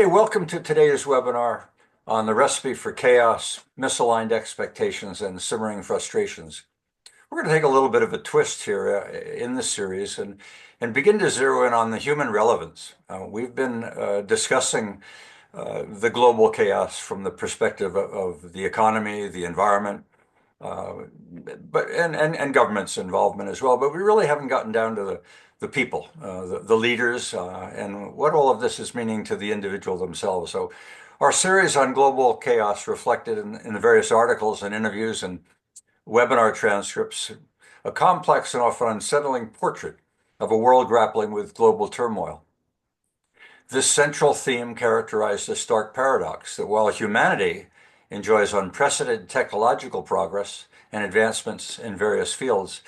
Hey, welcome to today's webinar on the recipe for chaos, misaligned expectations, and simmering frustrations. We're going to take a little bit of a twist here in the series and begin to zero in on the human relevance. We've been discussing the global chaos from the perspective of the economy, the environment, uh, and government's involvement as well. But we really haven't gotten down to the people, the leaders, and what all of this is meaning to the individual themselves. So our series on global chaos reflected in the various articles and interviews and webinar transcripts, a complex and often unsettling portrait of a world grappling with global turmoil. This central theme characterized a stark paradox that while humanity enjoys unprecedented technological progress and advancements in various fields,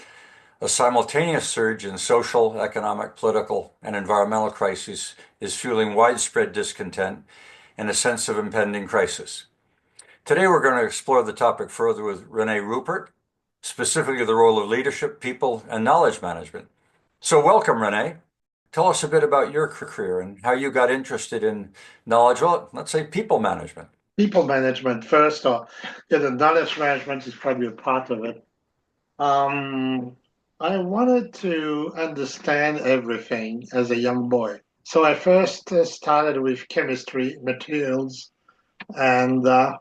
a simultaneous surge in social, economic, political, and environmental crises is fueling widespread discontent and a sense of impending crisis. Today, we're going to explore the topic further with Rene Rupert, specifically the role of leadership, people, and knowledge management. So welcome, Rene. Tell us a bit about your career and how you got interested in knowledge, well, let's say people management. People management first, or yeah, the knowledge management is probably a part of it. Um, I wanted to understand everything as a young boy. So I first started with chemistry, materials, and I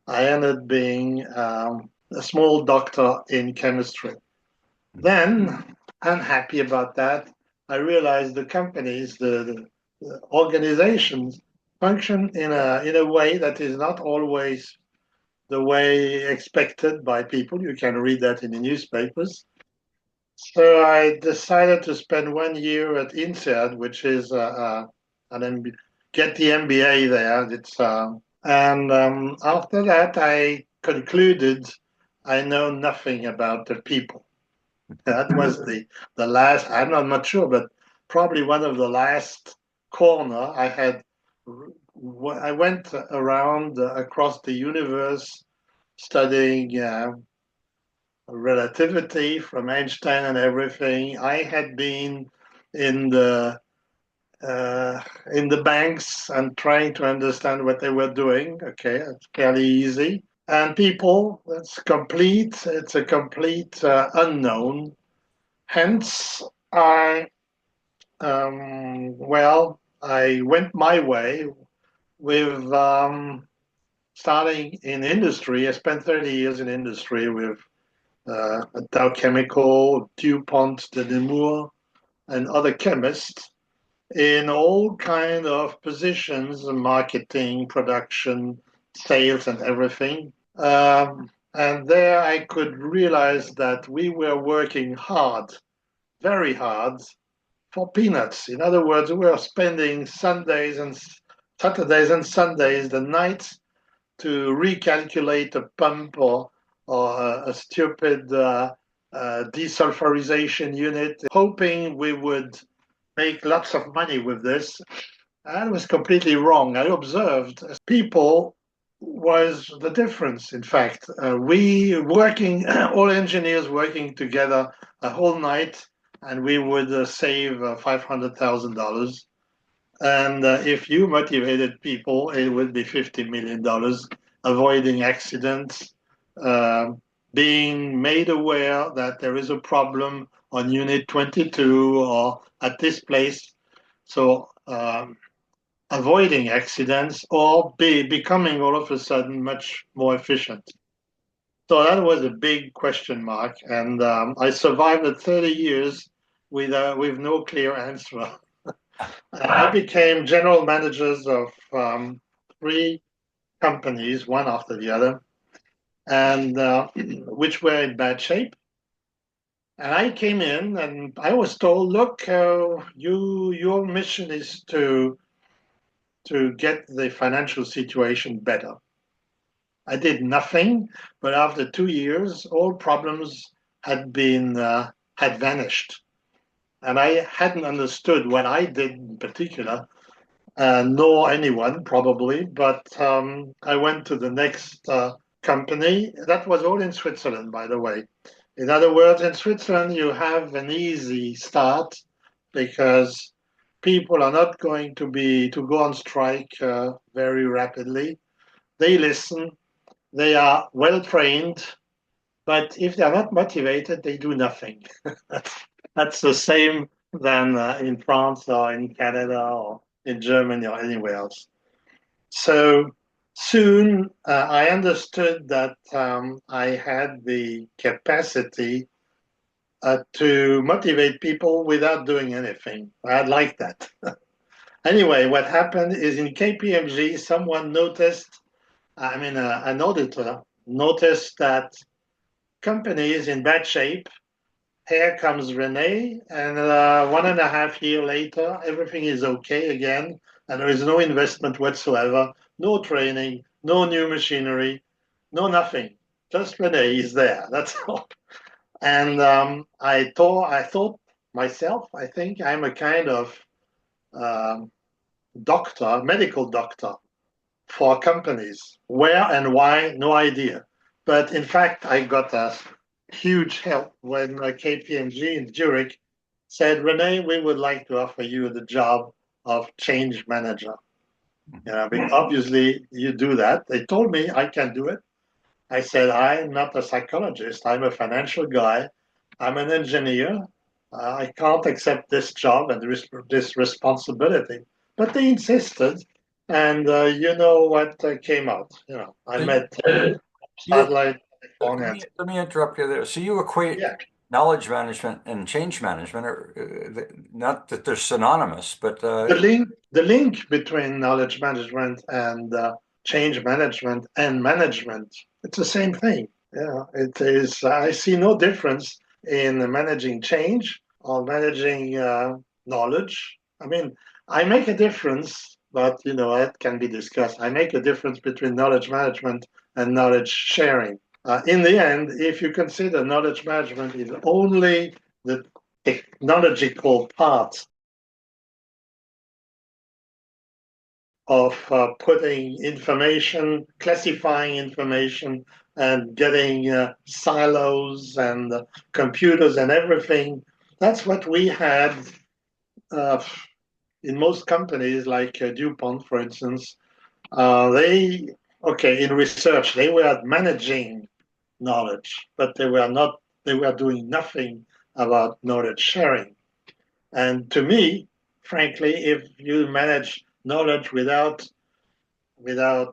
ended being a small doctor in chemistry. Then, unhappy about that, I realized the companies, the organizations function in a way that is not always the way expected by people. You can read that in the newspapers. So I decided to spend 1 year at INSEAD, which is get the MBA there. And after that, I concluded I know nothing about the people. That was the last. I'm not sure, but probably one of the last corner I had. I went around across the universe studying relativity from Einstein and everything. I had been in the uh, in the banks and trying to understand what they were doing. Okay, it's fairly easy. And people, that's complete. It's a complete unknown. Hence, I went my way with starting in industry. I spent 30 years in industry with Dow Chemical, DuPont, de Nemours, and other chemists in all kind of positions, marketing, production, sales, and everything. And there I could realize that we were working hard, very hard, for peanuts. In other words, we were spending Sundays and Saturdays and Sundays, the nights, to recalculate a pump or a stupid desulfurization unit, hoping we would make lots of money with this. I was completely wrong. I observed people was the difference. In fact, we working, all engineers working together a whole night, and we would save $500,000. And if you motivated people, it would be $50 million, avoiding accidents, uh, being made aware that there is a problem on Unit 22 or at this place. So avoiding accidents or becoming all of a sudden much more efficient. So that was a big question mark, and I survived the 30 years with no clear answer. I became general managers of three companies, one after the other, and which were in bad shape. And I came in, and I was told, "Look, your mission is to get the financial situation better." I did nothing, but after 2 years, all problems had vanished, and I hadn't understood what I did in particular, nor anyone probably. But I went to the next company. That was all in Switzerland, by the way. In other words, in Switzerland, you have an easy start because people are not going to go on strike very rapidly. They listen. They are well trained, but if they are not motivated, they do nothing. That's the same than in France or in Canada or in Germany or anywhere else. So soon I understood that I had the capacity to motivate people without doing anything. I like that. Anyway, what happened is in KPMG, someone noticed, an auditor noticed that companies in bad shape. Here comes Rene, and 1.5 years later, everything is okay again, and there is no investment whatsoever, no training, no new machinery, no nothing. Just Rene is there. That's all. And I thought myself, I think I'm a kind of um, doctor, medical doctor for companies. Where and why, no idea. But in fact, I got a huge help when KPMG in Zurich said, Renee, we would like to offer you the job of change manager. Because obviously you do that. They told me I can do it. I said, I'm not a psychologist. I'm a financial guy. I'm an engineer. I can't accept this job and this responsibility. But they insisted. And you know what came out? I So met you Satellite let California. me interrupt you there. So you equate Yeah, knowledge management and change management, or not that they're synonymous, but the link between knowledge management and change management and management, it's the same thing. Yeah, it is. I see no difference in managing change or managing knowledge. I mean, I make a difference, but that can be discussed. I make a difference between knowledge management and knowledge sharing. In the end, if you consider knowledge management is only the technological part of putting information, classifying information, and getting silos and computers and everything. That's what we had uh, in most companies, like DuPont, for instance. In research, they were managing knowledge, but they were not. They were doing nothing about knowledge sharing. And to me, frankly, if you manage knowledge without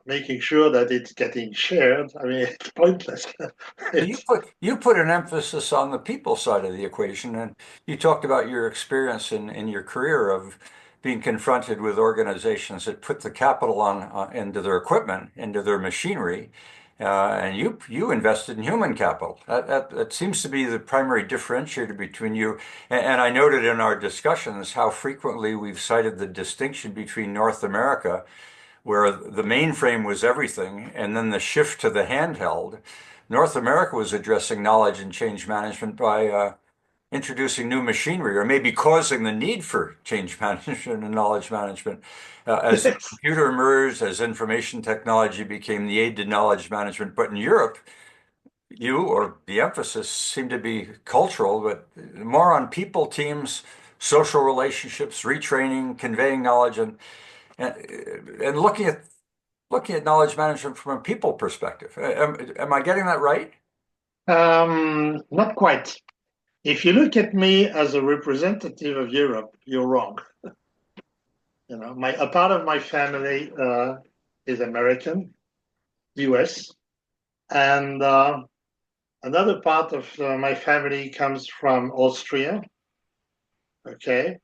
making sure that it's getting shared, I mean, it's pointless. you it's, put an emphasis on the people side of the equation, and you talked about your experience in your career of being confronted with organizations that put the capital on into their equipment, into their machinery, and you invested in human capital. That seems to be the primary differentiator between you. And I noted in our discussions how frequently we've cited the distinction between North America, where the mainframe was everything, and then the shift to the handheld. North America was addressing knowledge and change management by introducing new machinery, or maybe causing the need for change management and knowledge management. As the it's, computer emerged, as information technology became the aid to knowledge management. But in Europe, or the emphasis seemed to be cultural, but more on people, teams, social relationships, retraining, conveying knowledge, and, and looking at knowledge management from a people perspective. Am I getting that right? not quite. If you look at me as a representative of Europe, you're wrong. A part of my family is American, US, and another part of my family comes from Austria. Okay,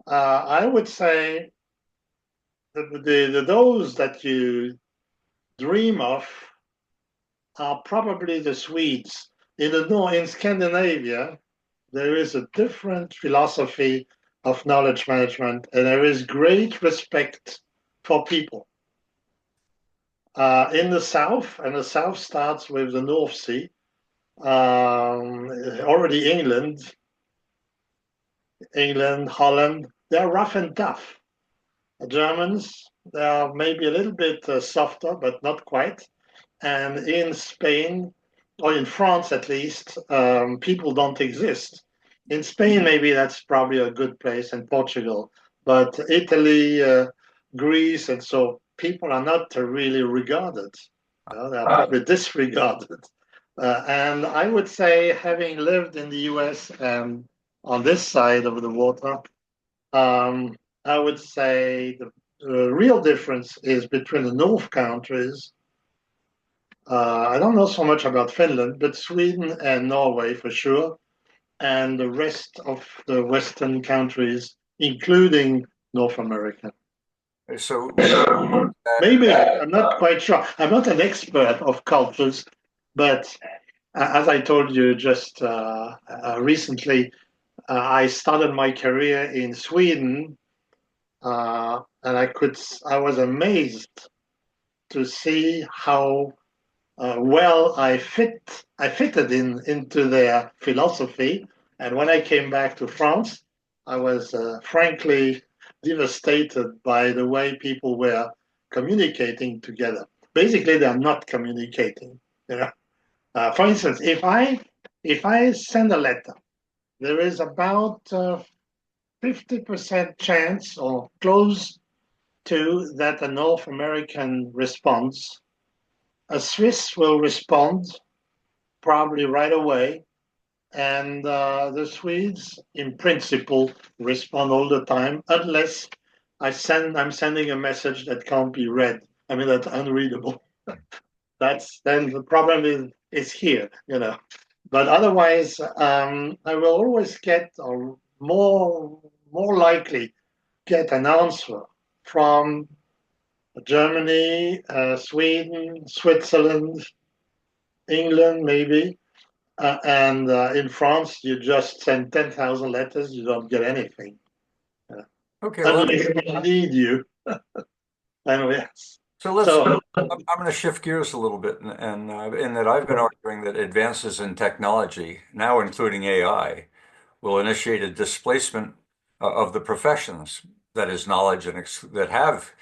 I would say that those that you dream of are probably the Swedes. In Scandinavia, there is a different philosophy of knowledge management, and there is great respect for people. In the South, and the South starts with the North Sea, already England, Holland, they're rough and tough. The Germans, they are maybe a little bit softer, but not quite. And in Spain, or in France at least, people don't exist. In Spain, maybe that's probably a good place, and Portugal, but Italy, Greece, and so people are not really regarded. They are probably disregarded. And I would say, having lived in the US and on this side of the water, I would say the real difference is between the North countries. I don't know so much about Finland, but Sweden and Norway for sure, and the rest of the Western countries, including North America. So Maybe I'm not quite sure. I'm not an expert of cultures, but as I told you just recently, I started my career in Sweden, and I was amazed to see how well I fitted into their philosophy. And when I came back to France, I was frankly devastated by the way people were communicating together. Basically, they are not communicating. You know? For instance, if I send a letter, there is about 50% chance or close to that a North American responds. A Swiss will respond probably right away, and the Swedes, in principle, respond all the time, unless I'm sending a message that can't be read. I mean, that's unreadable. That's then the problem is here, you know. But otherwise, I will always get, or more likely, get an answer from Germany, Sweden, Switzerland, England, maybe. And in France, you just send 10,000 letters, you don't get anything. okay, Unless they need you. And yes. so let's. So, I'm going to shift gears a little bit, and in that I've been arguing that advances in technology, now including AI, will initiate a displacement of the professions that is knowledge and that have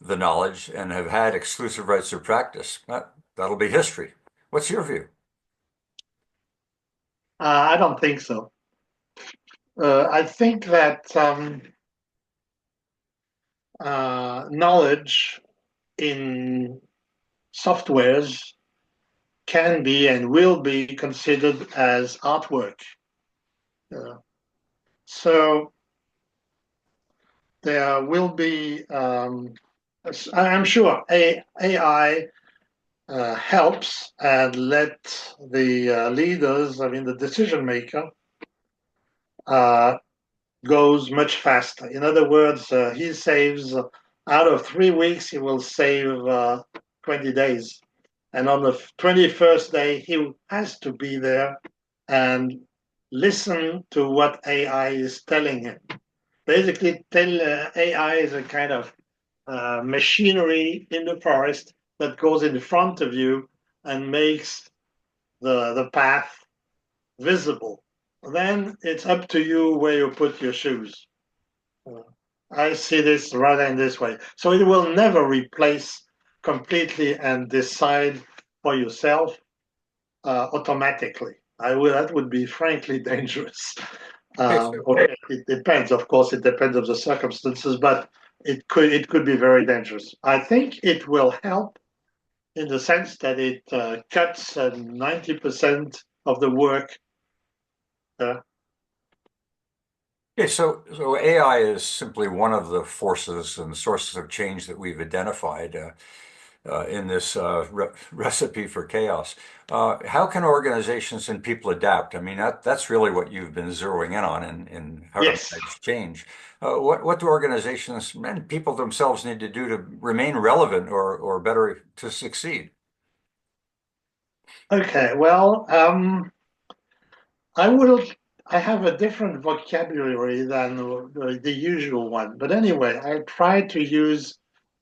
the knowledge and have had exclusive rights of practice. That'll be history. What's your view? I don't think so. I think that knowledge in softwares can be and will be considered as artwork. Uh, so there will be, I'm sure, AI helps and let the leaders, I mean, the decision maker, uh, goes much faster. In other words, he saves out of 3 weeks, he will save 20 days. And on the 21st day, he has to be there and listen to what AI is telling him. Basically, AI is a kind of machinery in the forest that goes in front of you and makes the path visible. Then it's up to you where you put your shoes. I see this rather in this way. So it will never replace completely and decide for yourself automatically. That would be frankly dangerous. Okay, so Okay, it depends, of course. It depends on the circumstances, but it could be very dangerous. I think it will help in the sense that it cuts 90% of the work. Uh, okay, so AI is simply one of the forces and sources of change that we've identified in this recipe for chaos. How can organizations and people adapt? I mean, that's really what you've been zeroing in on in how to yes. manage change. What do organizations and people themselves need to do to remain relevant or better to succeed? Okay. Well, I will. I have a different vocabulary than the usual one, but anyway, I try to use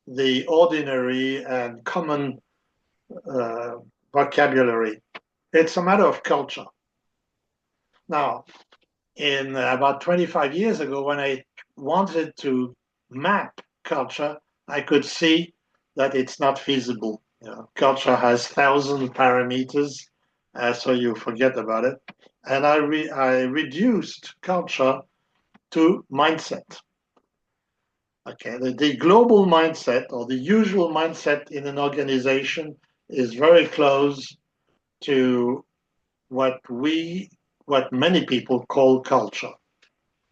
the ordinary and common uh, vocabulary. It's a matter of culture. Now, in about 25 years ago, when I wanted to map culture, I could see that it's not feasible. You know, culture has 1,000 parameters, so you forget about it. and I reduced culture to mindset. Okay, the global mindset or the usual mindset in an organization is very close to what many people call culture.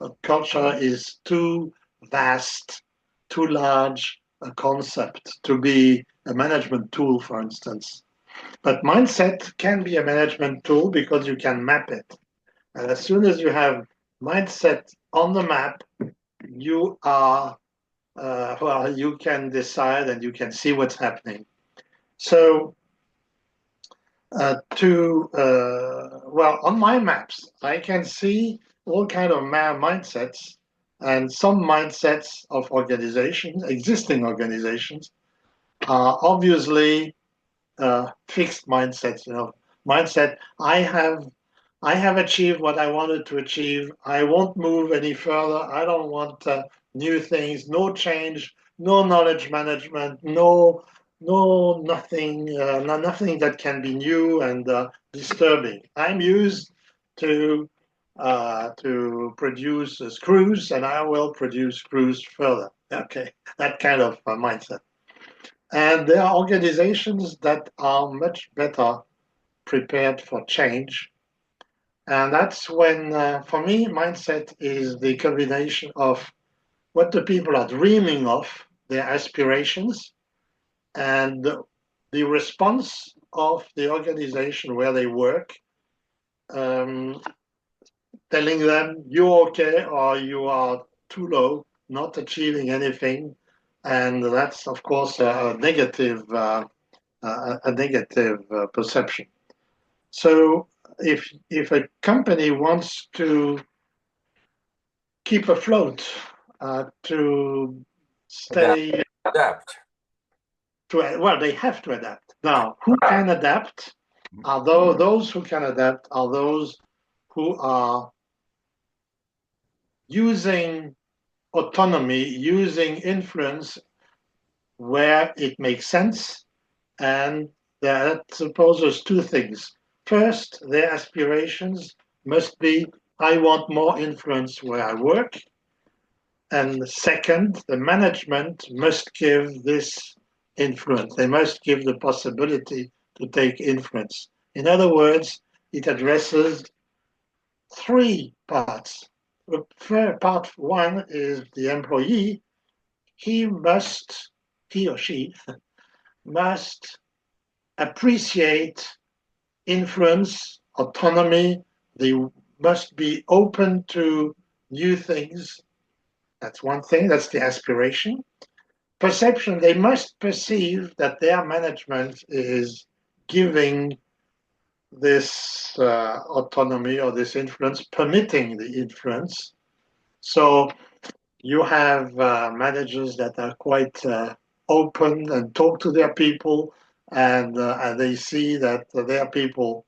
But culture is too vast, too large a concept to be a management tool, for instance. But mindset can be a management tool because you can map it. And as soon as you have mindset on the map, you are you can decide and you can see what's happening. So on my maps, I can see all kind of mindsets, and some mindsets of organizations, existing organizations, are obviously fixed mindsets. Mindset. I have achieved what I wanted to achieve. I won't move any further. I don't want new things, no change, no knowledge management, nothing that can be new and disturbing. I'm used to produce screws, and I will produce screws further. Okay, that kind of mindset. And there are organizations that are much better prepared for change. And that's when, for me, mindset is the combination of what the people are dreaming of, their aspirations, and the response of the organization where they work, um, telling them you're okay or you are too low, not achieving anything. And that's, of course, a negative perception. So if a company wants to keep afloat, to Adapt. stay, Adapt. they have to adapt. Now, who can adapt? Those who can adapt are those who are using autonomy, using influence where it makes sense, and that supposes two things. First, their aspirations must be I want more influence where I work. And second, the management must give this influence. They must give the possibility to take influence. In other words, it addresses three parts. Part one is the employee. He or she must appreciate influence, autonomy. They must be open to new things. That's one thing, that's the aspiration. Perception, they must perceive that their management is giving this autonomy or this influence, permitting the influence. So you have managers that are quite open and talk to their people, and they see that their people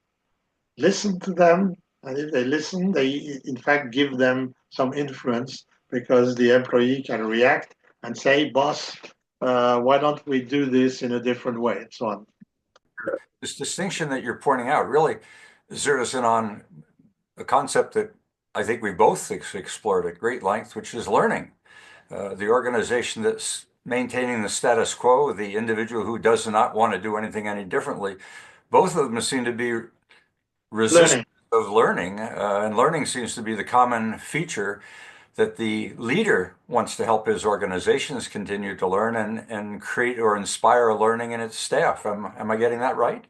listen to them. And if they listen, they in fact give them some influence because the employee can react and say, boss, why don't we do this in a different way, and so on. This distinction that you're pointing out really zeroes in on a concept that I think we both explored at great length, which is learning. The organization that's maintaining the status quo, the individual who does not want to do anything any differently, both of them seem to be resistant Learning. of learning, and learning seems to be the common feature that the leader wants to help his organizations continue to learn and create or inspire learning in its staff. Am I getting that right?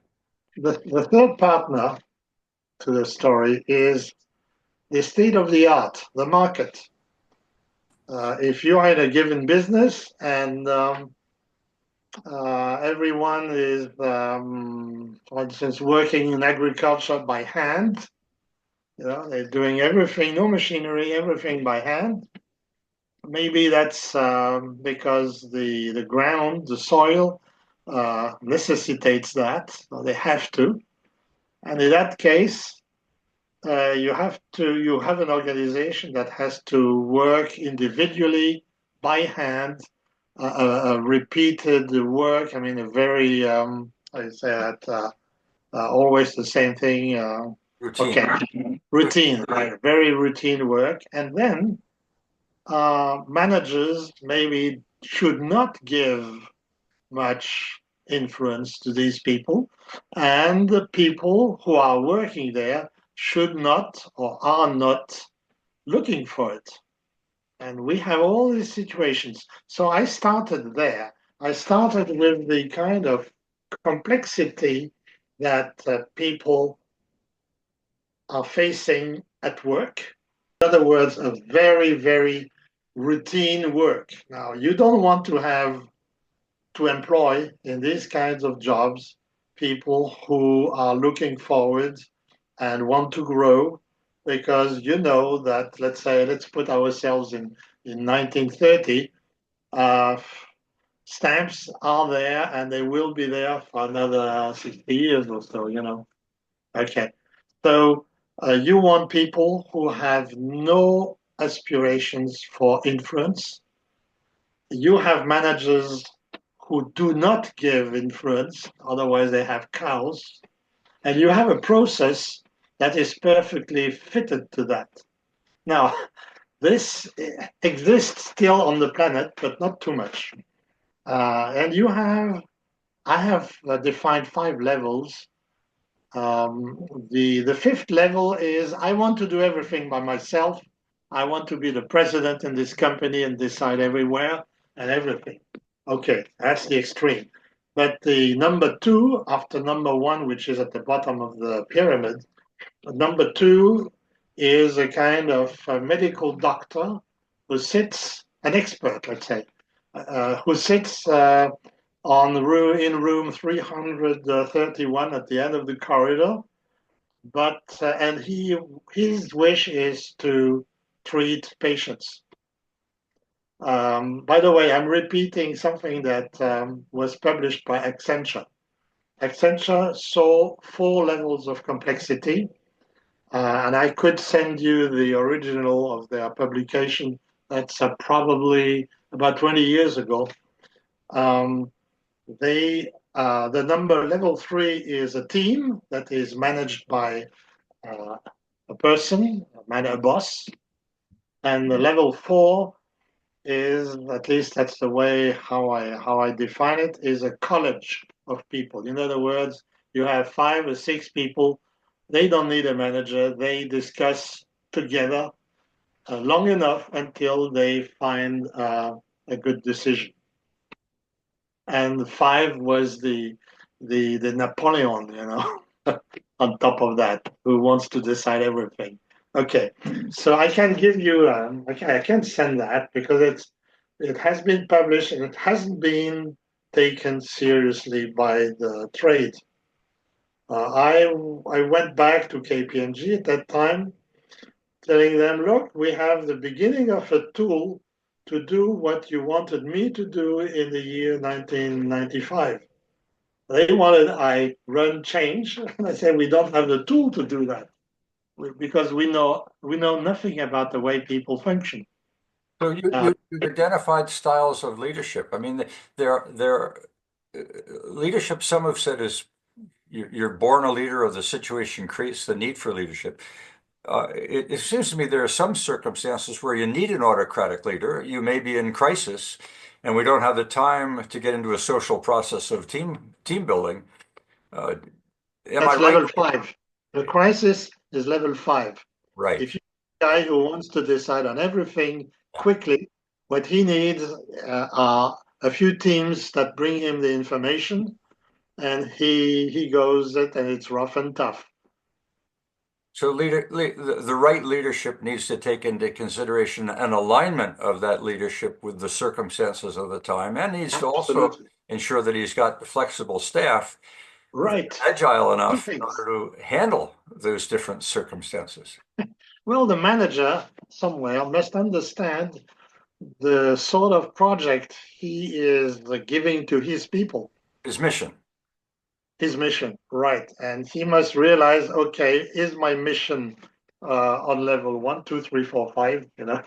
The third partner to the story is the state of the art, the market. If you are in a given business and everyone is, for instance, working in agriculture by hand, they're doing everything, no machinery, everything by hand. Maybe that's because the ground, the soil, necessitates that, or they have to. And in that case, you have an organization that has to work individually by hand, repeated work. I mean, a very I say that always the same thing. Routine. Okay, routine, right? Very routine work. And then managers maybe should not give much influence to these people, and the people who are working there should not or are not looking for it. And we have all these situations. So I started there. I started with the kind of complexity that people are facing at work. In other words, a very, very routine work. Now, you don't want to employ in these kinds of jobs people who are looking forward and want to grow, because you know that, let's say, let's put ourselves in 1930, uh, stamps are there and they will be there for another 60 years or so, you know. Okay. So you want people who have no aspirations for influence. You have managers who do not give influence, otherwise they have cows. And you have a process that is perfectly fitted to that. Now, this exists still on the planet, but not too much. And I have defined 5 levels. The fifth level is I want to do everything by myself. I want to be the president in this company and decide everywhere and everything. Okay, that's the extreme. But the number two, after number one, which is at the bottom of the pyramid, number two is a kind of a medical doctor who sits, an expert, let's say, who sits in room 331 at the end of the corridor. But and his wish is to treat patients. By the way, I'm repeating something that was published by Accenture. Accenture saw 4 levels of complexity, and I could send you the original of their publication. That's probably about 20 years ago. Um, the number level 3 is a team that is managed by a person, a boss, and the level 4 is, at least that's the way how I define it, is a college of people. In other words, you have 5 or 6 people. They don't need a manager. They discuss together long enough until they find a good decision. And 5 was the Napoleon, you know, on top of that, who wants to decide everything. Okay, so I can give you, okay, I can send that because it has been published and it hasn't been taken seriously by the trade. I went back to KPMG at that time, telling them, look, we have the beginning of a tool to do what you wanted me to do in the year 1995. They wanted I run change, and I said we don't have the tool to do that because we know nothing about the way people function. So you've identified styles of leadership. I mean, there leadership. Some have said is you're born a leader, or the situation creates the need for leadership. It seems to me there are some circumstances where you need an autocratic leader. You may be in crisis, and we don't have the time to get into a social process of team building. Uh, am I That's right? level 5. The crisis is level 5. Right. If you're a guy who wants to decide on everything quickly, what he needs are a few teams that bring him the information, and he goes it, and it's rough and tough. So the right leadership needs to take into consideration an alignment of that leadership with the circumstances of the time, and needs to also Absolutely. ensure that he's got flexible staff, Right. agile Two enough in things. order to handle those different circumstances. Well, the manager somewhere must understand the sort of project he is giving to his people, His mission. his mission, right? And he must realize, okay, is my mission on level 1, 2, 3, 4, 5, you know?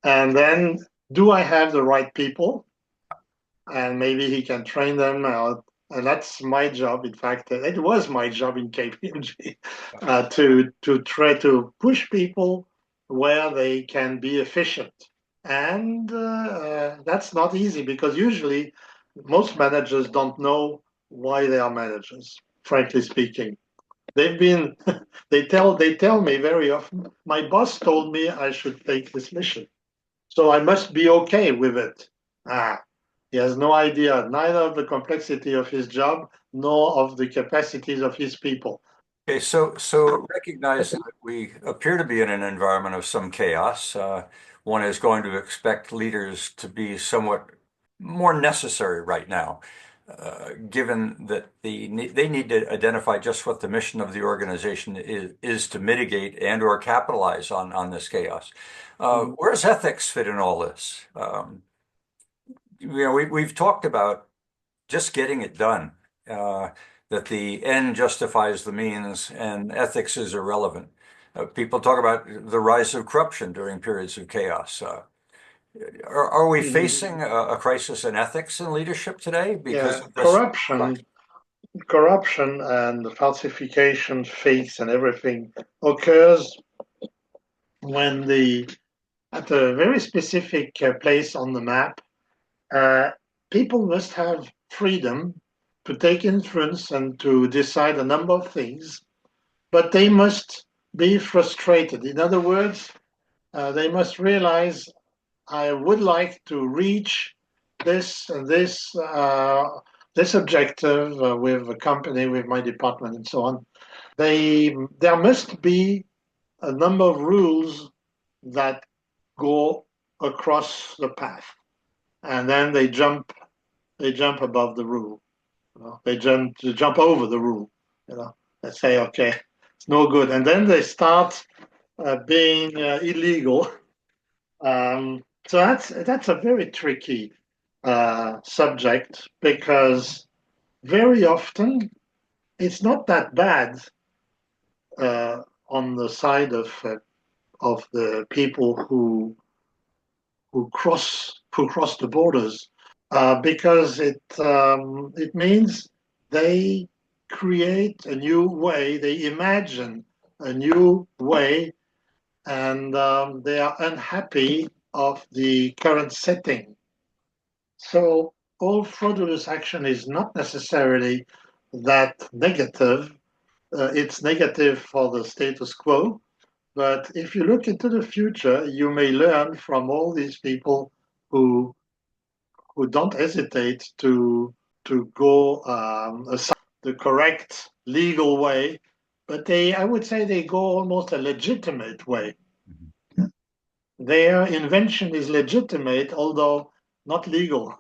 And then, do I have the right people? And maybe he can train them and that's my job. In fact, it was my job in KPMG to try to push people where they can be efficient, and that's not easy because usually most managers don't know why they are managers. Frankly speaking, they've been they tell me very often. My boss told me I should take this mission, so I must be okay with it. Ah, he has no idea neither of the complexity of his job nor of the capacities of his people. Okay, so recognizing that we appear to be in an environment of some chaos, one is going to expect leaders to be somewhat more necessary right now, given that they need to identify just what the mission of the organization is to mitigate and or capitalize on this chaos. Where does ethics fit in all this? We've talked about just getting it done, that the end justifies the means and ethics is irrelevant. People talk about the rise of corruption during periods of chaos. Are we facing a crisis in ethics and leadership today because Yeah, of this? corruption and falsification, fakes, and everything occurs when the at a very specific place on the map. Uh, People must have freedom to take influence and to decide a number of things, but they must be frustrated. In other words, they must realize I would like to reach this and this objective with a company, with my department, and so on. There must be a number of rules that go across the path, and then they jump above the rule. They jump over the rule. They say, okay, it's no good, and then they start being illegal. So that's a very tricky subject because very often it's not that bad on the side of the people who cross the borders because it means they create a new way, they imagine a new way, and they are unhappy of the current setting. So all fraudulent action is not necessarily that negative. It's negative for the status quo. But if you look into the future, you may learn from all these people who who don't hesitate to go the correct legal way, but I would say they go almost a legitimate way. Their invention is legitimate, although not legal.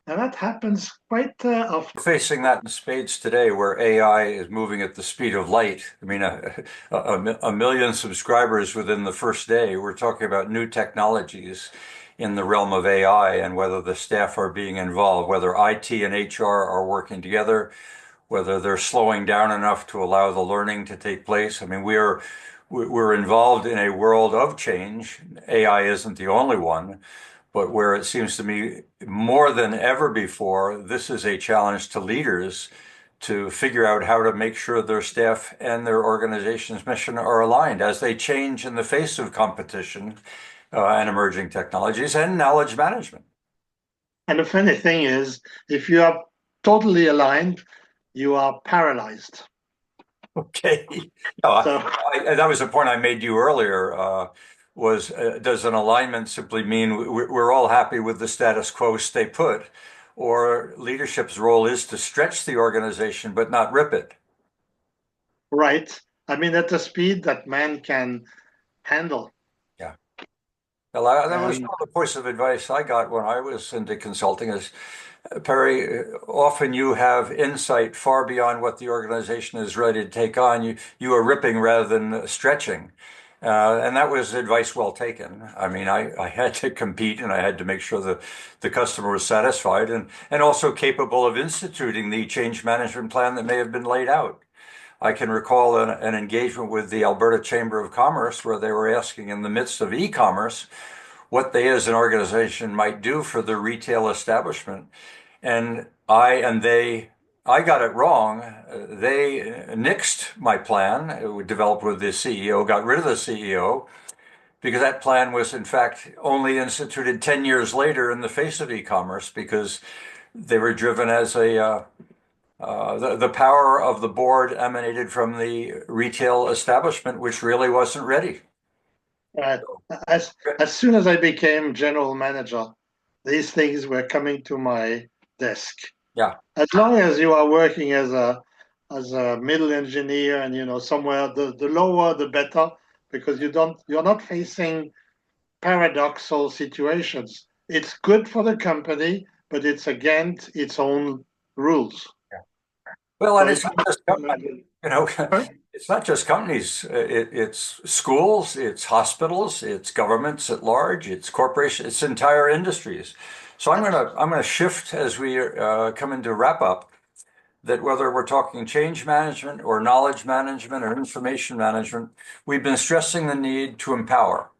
And that happens quite often. We're facing that in spades today, where AI is moving at the speed of light. I mean, a million subscribers within the first day. We're talking about new technologies in the realm of AI and whether the staff are being involved, whether IT and HR are working together, whether they're slowing down enough to allow the learning to take place. I mean, we're involved in a world of change. AI isn't the only one, but where it seems to me more than ever before, this is a challenge to leaders to figure out how to make sure their staff and their organization's mission are aligned as they change in the face of competition and emerging technologies and knowledge management. And the funny thing is, if you are totally aligned, you are paralyzed. Okay. No, So, that was the point I made you earlier. Was does an alignment simply mean we're all happy with the status quo, stay put, or leadership's role is to stretch the organization but not rip it? right. I mean, at the speed that man can handle. Yeah. Well, that was And one of the points of advice I got when I was into consulting is, Perry, often you have insight far beyond what the organization is ready to take on. You are ripping rather than stretching. And that was advice well taken. I mean, I had to compete and I had to make sure that the customer was satisfied and also capable of instituting the change management plan that may have been laid out. I can recall an engagement with the Alberta Chamber of Commerce where they were asking in the midst of e-commerce what they as an organization might do for the retail establishment. And I and they I got it wrong. They nixed my plan, developed with the CEO, got rid of the CEO, because that plan was, in fact, only instituted 10 years later in the face of e-commerce because they were driven as the power of the board emanated from the retail establishment, which really wasn't ready. Right. As as soon as I became general manager, these things were coming to my desk. Yeah. As long as you are working as a middle engineer and somewhere the lower the better, because you're not facing paradoxal situations. It's good for the company, but it's against its own rules. Well, and So it's it's not just you know, right? it's not just companies. It's schools, it's hospitals, it's governments at large, it's corporations, it's entire industries. So I'm gonna shift as we come into wrap up that whether we're talking change management or knowledge management or information management, we've been stressing the need to empower.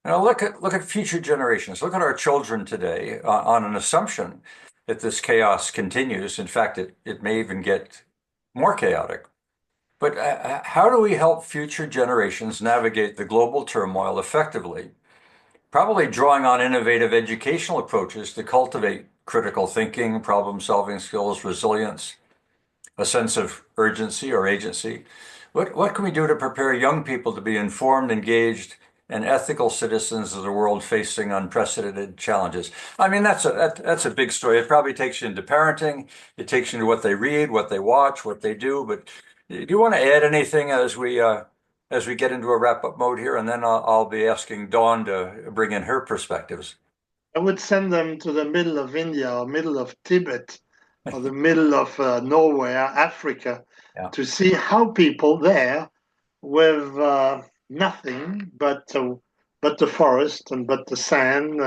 Look at future generations. Look at our children today on an assumption that this chaos continues. In fact, it may even get more chaotic. But how do we help future generations navigate the global turmoil effectively? Probably drawing on innovative educational approaches to cultivate critical thinking, problem-solving skills, resilience, a sense of urgency or agency. What can we do to prepare young people to be informed, engaged, and ethical citizens of the world facing unprecedented challenges? I mean, that's a big story. It probably takes you into parenting. It takes you into what they read, what they watch, what they do. But do you want to add anything as we get into a wrap-up mode here? And then I'll be asking Dawn to bring in her perspectives. I would send them to the middle of India or middle of Tibet or the middle of Norway or Africa Yeah. to see how people there with nothing but the forest and but the sand,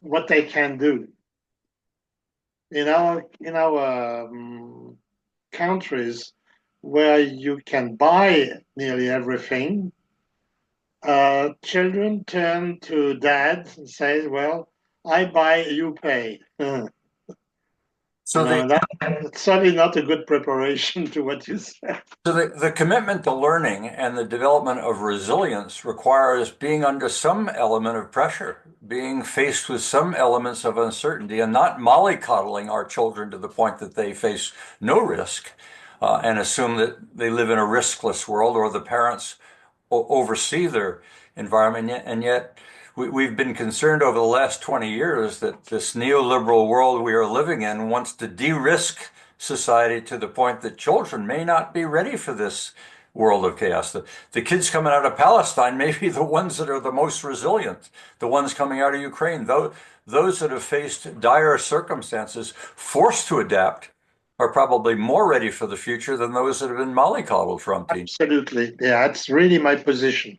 what they can do. In our countries where you can buy nearly everything, children turn to dad and say, "Well, I buy, you pay." So they That's certainly not a good preparation to what you said. So the commitment to learning and the development of resilience requires being under some element of pressure, being faced with some elements of uncertainty, and not mollycoddling our children to the point that they face no risk and assume that they live in a riskless world or the parents oversee their environment. And yet, we've been concerned over the last 20 years that this neoliberal world we are living in wants to de-risk society to the point that children may not be ready for this world of chaos. The kids coming out of Palestine may be the ones that are the most resilient, the ones coming out of Ukraine, those that have faced dire circumstances, forced to adapt, are probably more ready for the future than those that have been mollycoddled for umpteen. Absolutely. Yeah, that's really my position.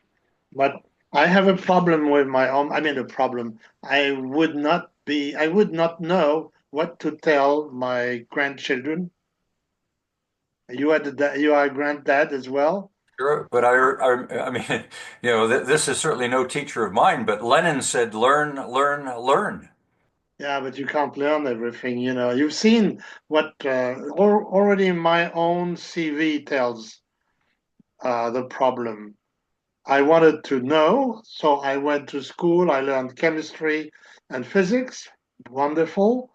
But I have a problem with my own. I mean, a problem. I would not know what to tell my grandchildren. You are a granddad as well. Sure, but I mean, this is certainly no teacher of mine, but Lenin said, learn, learn, learn. Yeah, but you can't learn everything. You've seen what already my own CV tells the problem. I wanted to know, so I went to school. I learned chemistry and physics. Wonderful.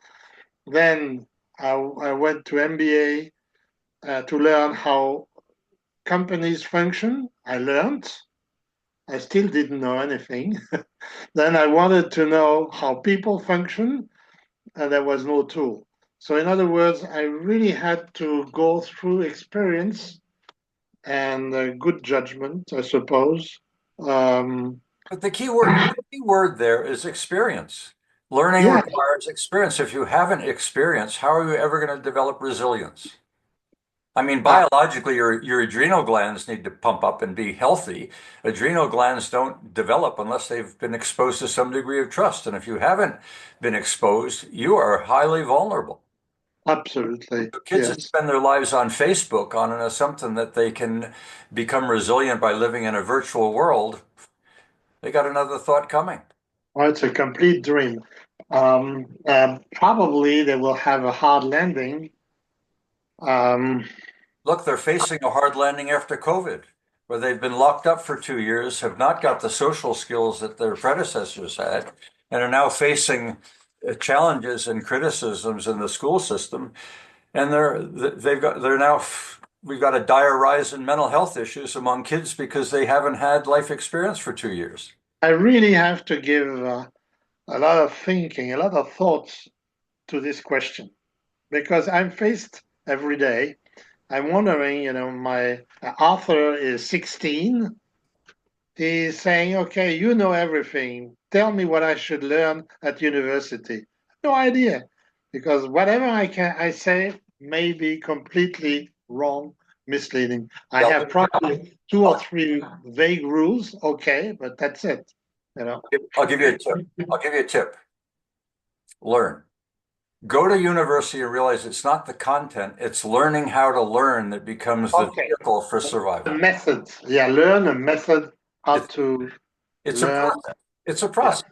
Then I went to MBA to learn how companies function. I learned. I still didn't know anything. Then I wanted to know how people function, and there was no tool. So, in other words, I really had to go through experience and good judgment, I suppose. Um, But the key word there is experience. Learning yeah, requires experience. If you haven't experienced, how are you ever going to develop resilience? I mean, uh, biologically, your adrenal glands need to pump up and be healthy. Adrenal glands don't develop unless they've been exposed to some degree of trust. And if you haven't been exposed, you are highly vulnerable. absolutely. So kids that Yes. spend their lives on Facebook on an assumption that they can become resilient by living in a virtual world, they got another thought coming. Well, it's a complete dream. Probably they will have a hard landing Um, Look, they're facing a hard landing after COVID, where they've been locked up for 2 years, have not got the social skills that their predecessors had, and are now facing challenges and criticisms in the school system. And they're now we've got a dire rise in mental health issues among kids because they haven't had life experience for 2 years. I really have to give a lot of thinking, a lot of thoughts to this question because I'm faced every day. I'm wondering, my author is 16. He's saying, okay, you know everything. Tell me what I should learn at university. No idea, because whatever I say may be completely wrong, misleading. I Yeah, have probably two or I'll, three vague rules, okay, but that's it. You know. I'll give you a tip. I'll give you a tip. Learn. Go to university and realize it's not the content, it's learning how to learn that becomes the Okay, vehicle for the survival. method. Yeah, learn a method how It's to it's a learn. process. It's a Yeah, process.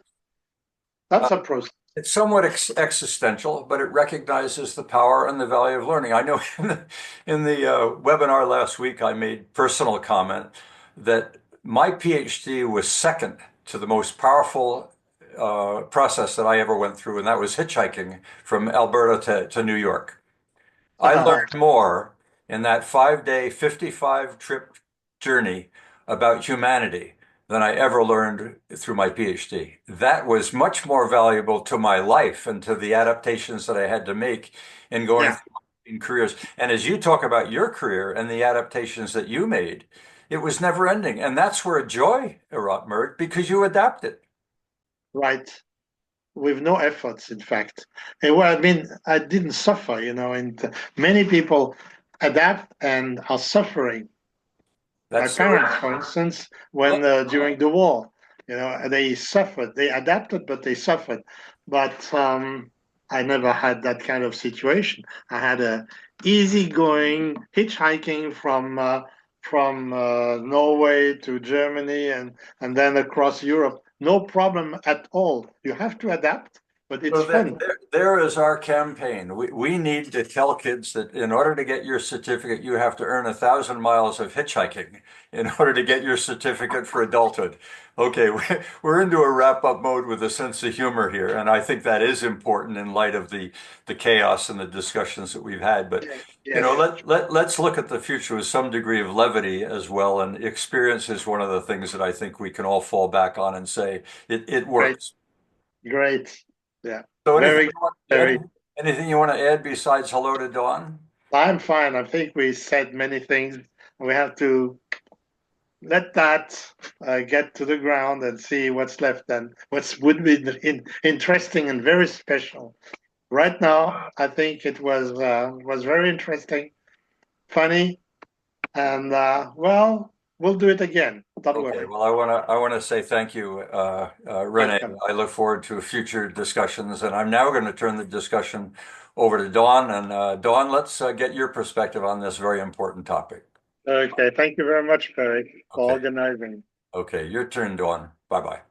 Uh, that's a process. it's somewhat existential, but it recognizes the power and the value of learning. I know in the webinar last week, I made personal comment that my PhD was second to the most powerful process that I ever went through, and that was hitchhiking from Alberta to New York. I learned more in that 5 day, 55 trip journey about humanity than I ever learned through my PhD. That was much more valuable to my life and to the adaptations that I had to make in going Yeah, through in careers. And as you talk about your career and the adaptations that you made, it was never ending. And that's where joy emerged because you adapted. right. With no efforts, in fact. Well, I mean, I didn't suffer, and many people adapt and are suffering. My That's so. parents, for instance, when during the war, they suffered. They adapted, but they suffered. But I never had that kind of situation. I had a easygoing hitchhiking from Norway to Germany and then across Europe. No problem at all. You have to adapt, but it's So fun. there is our campaign. We need to tell kids that in order to get your certificate, you have to earn 1,000 miles of hitchhiking in order to get your certificate for adulthood. Okay, we're into a wrap-up mode with a sense of humor here, and I think that is important in light of the chaos and the discussions that we've had. But Yes, let's look at the future with some degree of levity as well. And experience is one of the things that I think we can all fall back on and say it great, works. great. Yeah, So very, very. anything you want to add besides hello to Dawn? I'm fine. I think we said many things. We have to let that get to the ground and see what's left and what's would be interesting and very special. Right now, I think it was very interesting, funny, and well, we'll do it again. Don't Okay, worry. well, I want to say thank you, Rene. Welcome. I look forward to future discussions, and I'm now going to turn the discussion over to Dawn. And Dawn, let's get your perspective on this very important topic. Okay. Thank you very much, Eric, for Okay, organizing. okay, your turn, Dawn. Bye bye.